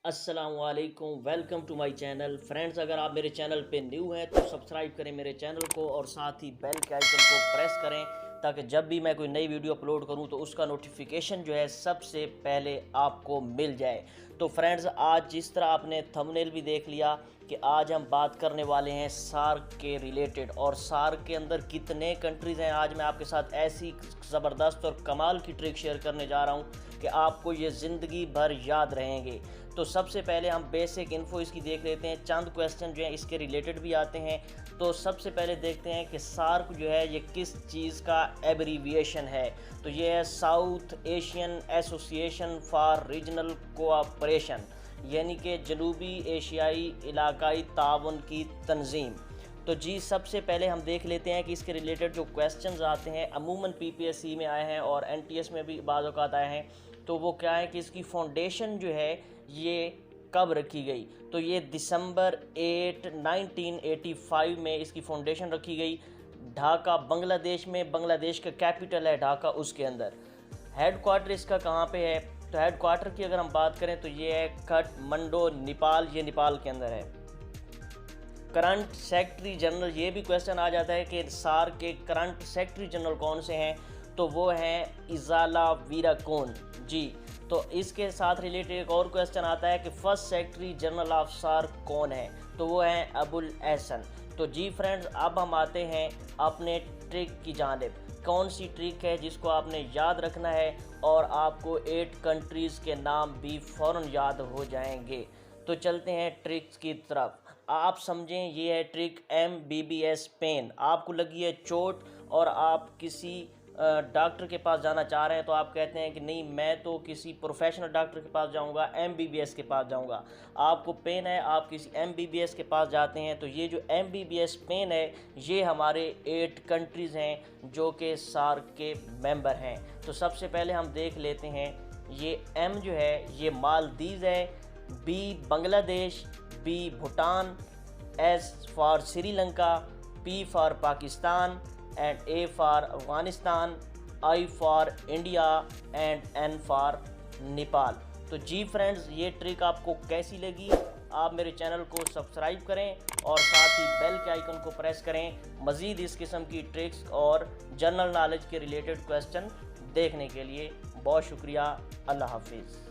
अस्सलामुअलैकुम, welcome to my channel. Friends, अगर आप मेरे चैनल पे न्यू हैं तो सब्सक्राइब करें मेरे चैनल को और साथ ही बेल के आइकन को प्रेस करें ताकि जब भी मैं कोई नई वीडियो अपलोड करूं तो उसका नोटिफिकेशन जो है सबसे पहले आपको मिल जाए। तो फ्रेंड्स, आज जिस तरह आपने थंबनेल भी देख लिया कि आज हम बात करने वाले हैं सार्क के रिलेटेड, और सार्क के अंदर कितने कंट्रीज़ हैं। आज मैं आपके साथ ऐसी ज़बरदस्त और कमाल की ट्रिक शेयर करने जा रहा हूं कि आपको ये ज़िंदगी भर याद रहेंगे। तो सबसे पहले हम बेसिक इन्फो इसकी देख लेते हैं। चंद क्वेश्चन जो हैं इसके रिलेटेड भी आते हैं। तो सबसे पहले देखते हैं कि सार्क जो है ये किस चीज़ का एब्रीविएशन है। तो ये है south Asian association for regional cooperation, यानी कि जनूबी एशियाई इलाकाई ताउन की तंजीम। तो जी, सबसे पहले हम देख लेते हैं कि इसके रिलेटेड जो क्वेश्चंस आते हैं अमूमन पीपीएससी में आए हैं और एनटीएस में भी बाज़ औक़ात आए हैं। तो वो क्या है कि इसकी फाउंडेशन जो है ये कब रखी गई। तो ये दिसंबर 8 1985 में इसकी फाउंडेशन रखी गई। ढाका बांग्लादेश में, बांग्लादेश का कैपिटल है ढाका, उसके अंदर। हेड क्वार्टर इसका कहाँ पे है? तो हेड क्वार्टर की अगर हम बात करें तो ये है काठमांडू, नेपाल। ये नेपाल के अंदर है। करंट सेक्रेटरी जनरल, ये भी क्वेश्चन आ जाता है कि सार्क के करंट सेक्रेटरी जनरल कौन से हैं। तो वो हैं इजाला वीराकोन जी। तो इसके साथ रिलेटेड एक और क्वेश्चन आता है कि first secretary general of SAARC कौन है। तो वो हैं अबुल एहसन। तो जी फ्रेंड्स, अब हम आते हैं अपने ट्रिक की जानिब। कौन सी ट्रिक है जिसको आपने याद रखना है और आपको 8 कंट्रीज़ के नाम भी फ़ौरन याद हो जाएंगे। तो चलते हैं ट्रिक्स की तरफ। आप समझें, ये है ट्रिक MBBS पेन। आपको लगी है चोट और आप किसी डॉक्टर के पास जाना चाह रहे हैं, तो आप कहते हैं कि नहीं, मैं तो किसी प्रोफेशनल डॉक्टर के पास जाऊंगा, MBBS के पास जाऊंगा। आपको पेन है, आप किसी MBBS के पास जाते हैं। तो ये जो MBBS पेन है ये हमारे 8 कंट्रीज़ हैं जो कि सार्क के मेंबर हैं। तो सबसे पहले हम देख लेते हैं। ये M जो है ये मालदीव है, B Bangladesh, B Bhutan, S for Sri Lanka, P for Pakistan and A for Afghanistan, I for India and N for Nepal. तो जी फ्रेंड्स, ये ट्रिक आपको कैसी लगी? आप मेरे चैनल को सब्सक्राइब करें और साथ ही बेल के आइकन को प्रेस करें मज़ीद इस किस्म की ट्रिक्स और जनरल नॉलेज के रिलेटेड क्वेश्चन देखने के लिए। बहुत शुक्रिया। अल्लाह हाफिज़।